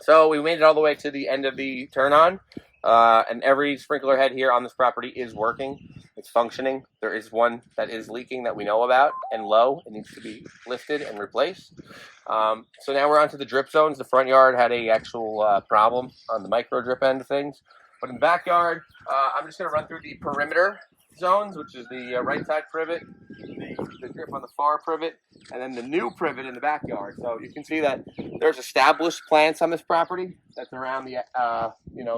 So we made it all the way to the end of the turn on, and every sprinkler head here on this property is working. It's functioning. There is one that is leaking that we know about and low. It needs to be lifted and replaced. So now we're on to the drip zones. The front yard had a actual problem on the micro drip end of things. But in the backyard, I'm just going to run through the perimeter zones, which is the right side privet, the drip on the far privet, and then the new privet in the backyard. So you can see that there's established plants on this property that's around the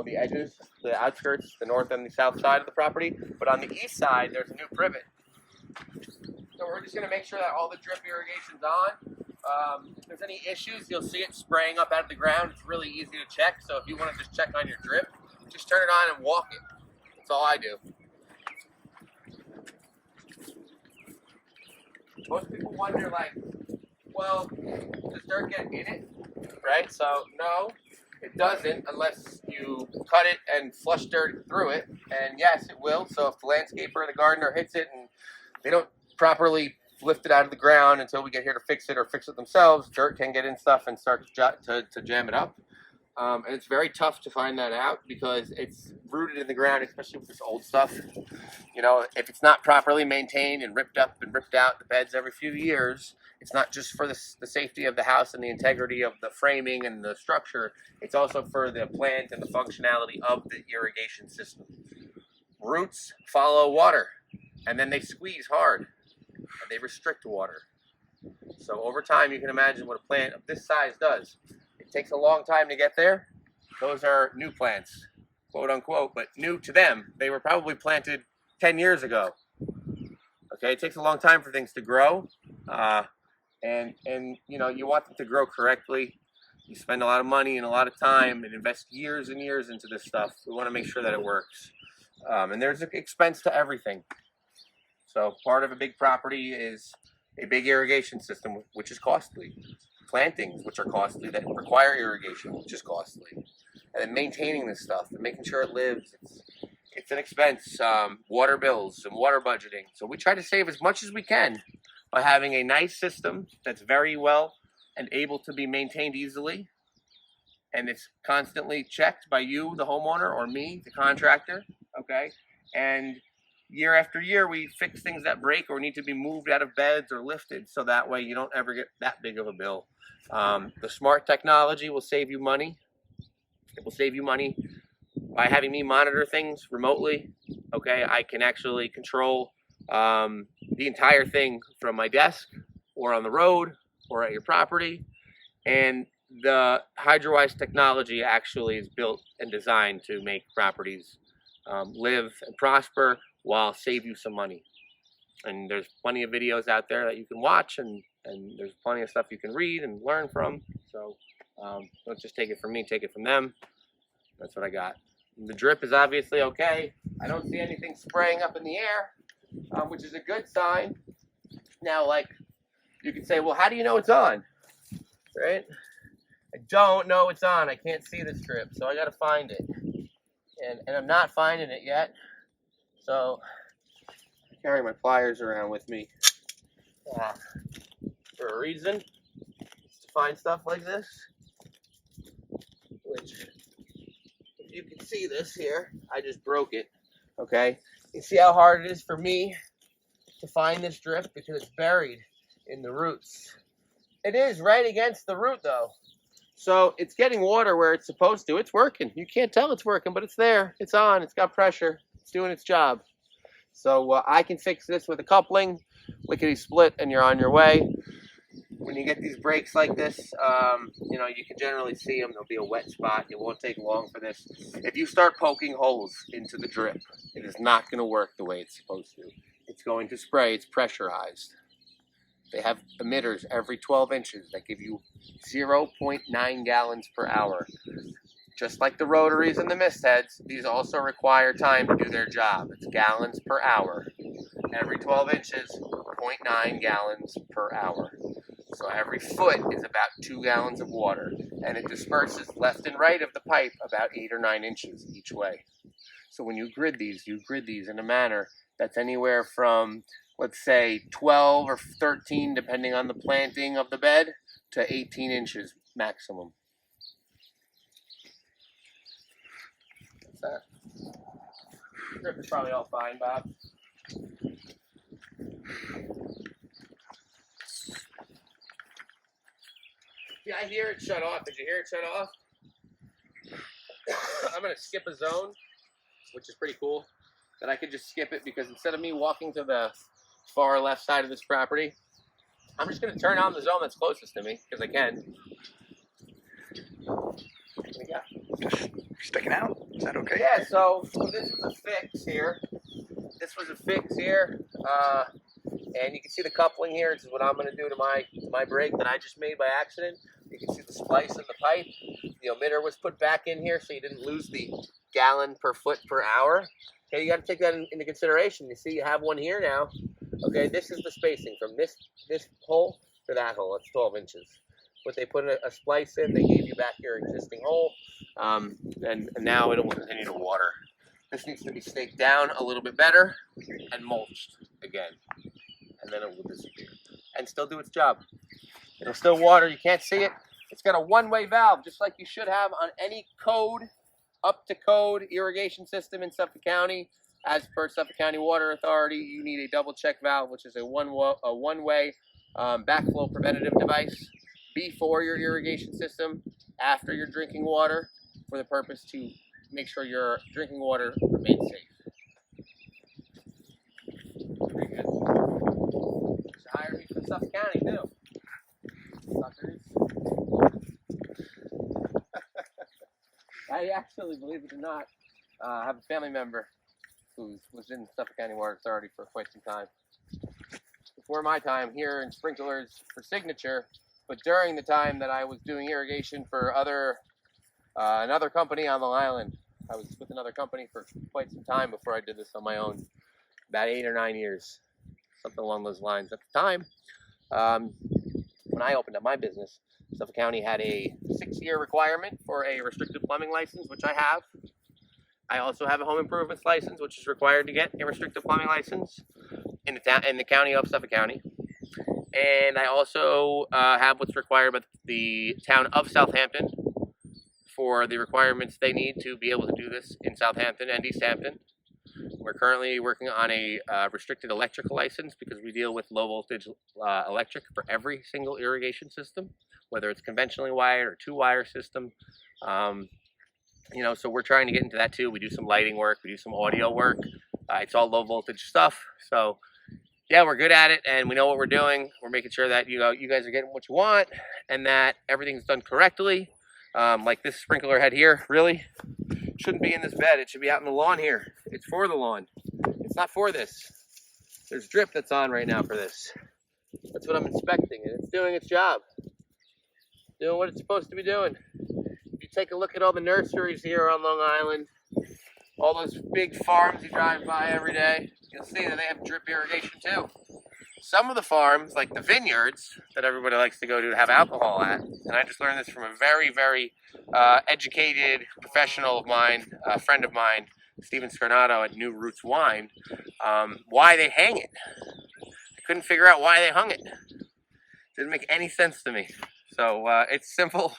the edges, the outskirts, the north and the south side of the property. But on the east side, there's a new privet. So we're just going to make sure that all the drip irrigation's on. If there's any issues, you'll see it spraying up out of the ground. It's really easy to check. So if you want to just check on your drip, just turn it on and walk it. That's all I do. Most people wonder, like, well, does dirt get in it? Right? So, no, it doesn't unless you cut it and flush dirt through it. And yes, it will. So if the landscaper or the gardener hits it and they don't properly lift it out of the ground until we get here to fix it or fix it themselves, dirt can get in stuff and start to jam it up. And it's very tough to find that out because it's rooted in the ground, especially with this old stuff. You know, if it's not properly maintained and ripped up and ripped out the beds every few years, it's not just for the safety of the house and the integrity of the framing and the structure. It's also for the plant and the functionality of the irrigation system. Roots follow water, and then they squeeze hard, and they restrict water. So over time, you can imagine what a plant of this size does. It takes a long time to get there. Those are new plants, quote unquote, but new to them. They were probably planted 10 years ago. Okay, it takes a long time for things to grow, and you know, you want them to grow correctly. You spend a lot of money and a lot of time and invest years and years into this stuff. We want to make sure that it works, and there's an expense to everything. So part of a big property is a big irrigation system, which is costly. Plantings, which are costly, that require irrigation, which is costly. And then maintaining this stuff and making sure it lives, it's an expense. Water bills and water budgeting. So we try to save as much as we can by having a nice system that's very well and able to be maintained easily. And it's constantly checked by you, the homeowner, or me, the contractor, okay? And year after year, we fix things that break or need to be moved out of beds or lifted, so that way you don't ever get that big of a bill. The smart technology will save you money. It will save you money by having me monitor things remotely. Okay, I can actually control the entire thing from my desk or on the road or at your property. And the HydroWise technology actually is built and designed to make properties live and prosper while save you some money. And there's plenty of videos out there that you can watch, and there's plenty of stuff you can read and learn from. So don't just take it from me, take it from them. That's what I got. And the drip is obviously okay. I don't see anything spraying up in the air, which is a good sign. Now, like, you could say, well, how do you know it's on? Right? I don't know it's on. I can't see this drip, so I got to find it. And I'm not finding it yet. So I carry my pliers around with me for a reason, to find stuff like this, which, if you can see this here, I just broke it, okay? You see how hard it is for me to find this drip because it's buried in the roots. It is right against the root, though. So it's getting water where it's supposed to. It's working. You can't tell it's working, but it's there. It's on. It's got pressure. It's doing its job. So I can fix this with a coupling, lickety split, and you're on your way. When you get these breaks like this, you know, you can generally see them. There'll be a wet spot. It won't take long for this. If you start poking holes into the drip, it is not going to work the way it's supposed to. It's going to spray. It's pressurized. They have emitters every 12 inches that give you 0.9 gallons per hour. Just like the rotaries and the mist heads, these also require time to do their job. It's gallons per hour. Every 12 inches, 0.9 gallons per hour. So every foot is about 2 gallons of water, and it disperses left and right of the pipe about 8 or 9 inches each way. So when you grid these in a manner that's anywhere from, let's say, 12 or 13, depending on the planting of the bed, to 18 inches maximum. that. Drip is probably all fine, Bob. Yeah, I hear it shut off. Did you hear it shut off? I'm going to skip a zone, which is pretty cool. That I could just skip it because instead of me walking to the far left side of this property, I'm just going to turn on the zone that's closest to me because I can. What do you got? Just sticking out. Is that okay? Yeah, so this was a fix here. This was a fix here. And you can see the coupling here. This is what I'm going to do to my brake that I just made by accident. You can see the splice in the pipe. The emitter was put back in here so you didn't lose the gallon per foot per hour. Okay, you got to take that into consideration. You see you have one here now. Okay, this is the spacing from this hole to that hole. It's 12 inches. But they put a splice in. They gave you back your existing hole. And now it will continue to water. This needs to be staked down a little bit better and mulched again. And then it will disappear. And still do its job. It'll still water. You can't see it. It's got a one-way valve, just like you should have on any code, up-to-code irrigation system in Suffolk County. As per Suffolk County Water Authority, you need a double-check valve, which is a one-way backflow preventative device before your irrigation system, after your drinking water, for the purpose to make sure your drinking water remains safe. Pretty good. Just hire me from Suffolk County, too. Suckers. I actually, believe it or not, have a family member who was in Suffolk County Water Authority for quite some time. Before my time here in sprinklers for Signature, but during the time that I was doing irrigation for another company on Long Island. I was with another company for quite some time before I did this on my own. About 8 or 9 years, something along those lines. At the time, when I opened up my business, Suffolk County had a 6-year requirement for a restricted plumbing license, which I have. I also have a home improvements license, which is required to get a restricted plumbing license in the county of Suffolk County. And I also have what's required by the town of Southampton for the requirements they need to be able to do this in Southampton and East Hampton. We're currently working on a restricted electrical license because we deal with low voltage electric for every single irrigation system, whether it's conventionally wired or 2-wire system. So we're trying to get into that too. We do some lighting work, we do some audio work. It's all low voltage stuff. So yeah, we're good at it and we know what we're doing. We're making sure that you guys are getting what you want and that everything's done correctly. Like this sprinkler head here, really shouldn't be in this bed. It should be out in the lawn here. It's for the lawn. It's not for this. There's drip that's on right now for this. That's what I'm inspecting, and it's doing its job. Doing what it's supposed to be doing. If you take a look at all the nurseries here on Long Island, all those big farms you drive by every day, you'll see that they have drip irrigation too. Some of the farms, like the vineyards that everybody likes to go to have alcohol at, and I just learned this from a very, very educated professional of mine, a friend of mine, Stephen Scarnato at New Roots Wine, why they hang it. I couldn't figure out why they hung it. Didn't make any sense to me. So it's simple,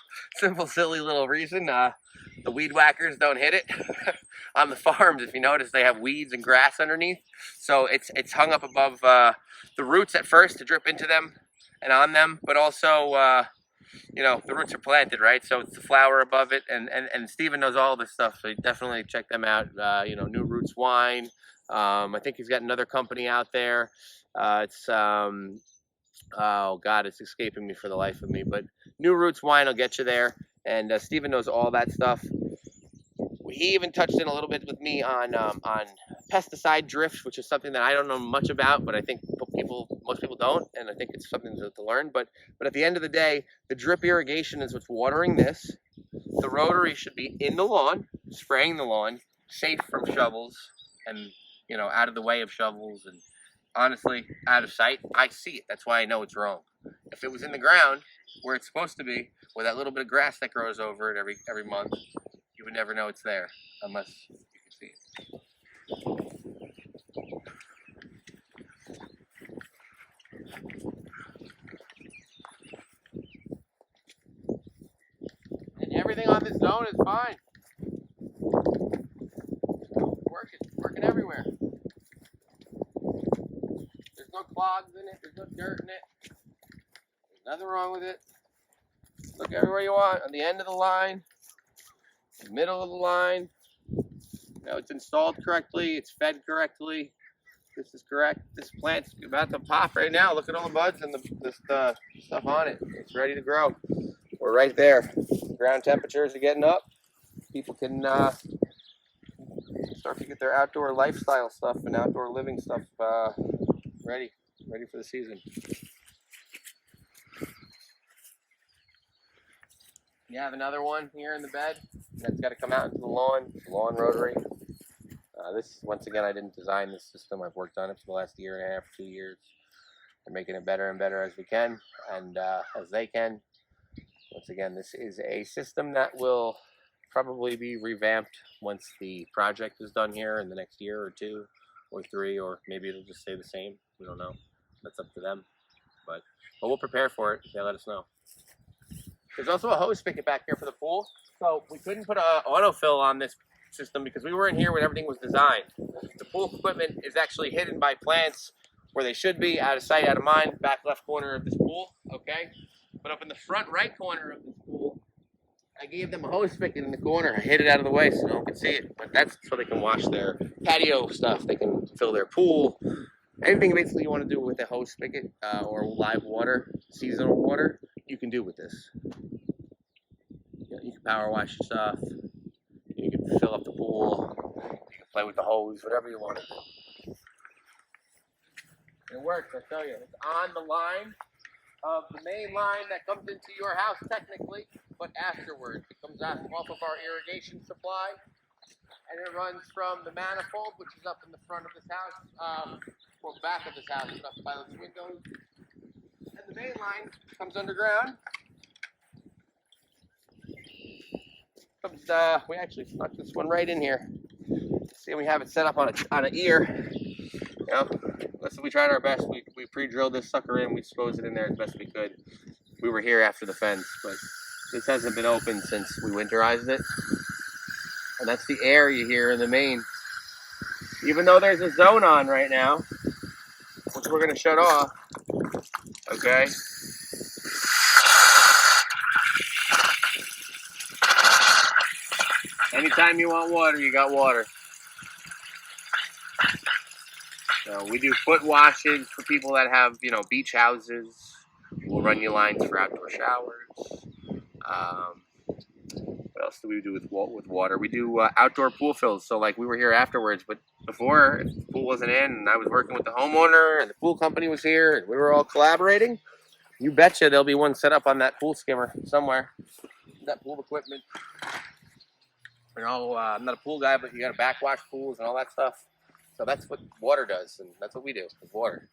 silly little reason. The weed whackers don't hit it. On the farms, if you notice, they have weeds and grass underneath. So it's hung up above the roots at first to drip into them and on them, but also, the roots are planted, right? So it's the flower above it, and Steven knows all this stuff, so definitely check them out. New Roots Wine. I think he's got another company out there. Oh God, it's escaping me for the life of me, but New Roots Wine will get you there, and Steven knows all that stuff. He even touched in a little bit with me on pesticide drift, which is something that I don't know much about, but I think most people don't, and I think it's something to learn. But at the end of the day, the drip irrigation is what's watering this. The rotary should be in the lawn, spraying the lawn, safe from shovels, and out of the way of shovels, and honestly, out of sight. I see it. That's why I know it's wrong. If it was in the ground where it's supposed to be, with that little bit of grass that grows over it every month, you would never know it's there unless you can see it. And everything on this zone is fine. it everywhere. There's no clogs in it. There's no dirt in it. There's nothing wrong with it. Look everywhere you want. On the end of the line, the middle of the line. You know, it's installed correctly. It's fed correctly. This is correct. This plant's about to pop right now. Look at all the buds and the stuff on it. It's ready to grow. We're right there. Ground temperatures are getting up. People can start to get their outdoor lifestyle stuff and outdoor living stuff ready for the season. You have another one here in the bed that's got to come out into the lawn rotary. This, once again, I didn't design this system. I've worked on it for the last year and a half, 2 years. We're making it better and better as we can and as they can. Once again, this is a system that will probably be revamped once the project is done here in the next year or 2 or 3, or maybe it'll just stay the same. We don't know. That's up to them. But we'll prepare for it if they let us know. There's also a hose spigot back here for the pool. So we couldn't put an autofill on this system because we were in here when everything was designed. The pool equipment is actually hidden by plants where they should be, out of sight, out of mind, back left corner of this pool, okay? But up in the front right corner of this pool, I gave them a hose spigot in the corner. I hid it out of the way so no one could see it. But that's so they can wash their patio stuff. They can fill their pool. Anything basically you want to do with a hose spigot or live water, seasonal water, you can do with this. You can power wash your stuff. You can fill up the pool. You can play with the hose, whatever you want to do. It works, I tell you. It's on the line of the main line that comes into your house technically, but afterwards. It comes out off of our irrigation supply, and it runs from the manifold, which is up in the front of this house, or back of this house, up by those windows. And the main line comes underground. We actually stuck this one right in here. See, we have it set up on an ear. You know, listen, we tried our best. We pre-drilled this sucker in. We disposed it in there as best we could. We were here after the fence, but this hasn't been open since we winterized it. And that's the air you hear in the main. Even though there's a zone on right now, which we're going to shut off, okay? Anytime you want water, you got water. So we do foot washes for people that have, you know, beach houses. We'll run you lines for outdoor showers. What else do we do with water? We do outdoor pool fills. So like we were here afterwards, but before, if the pool wasn't in and I was working with the homeowner and the pool company was here and we were all collaborating, you betcha there'll be one set up on that pool skimmer somewhere. That pool equipment. You know, I'm not a pool guy, but you got to backwash pools and all that stuff. So that's what water does, and that's what we do with water.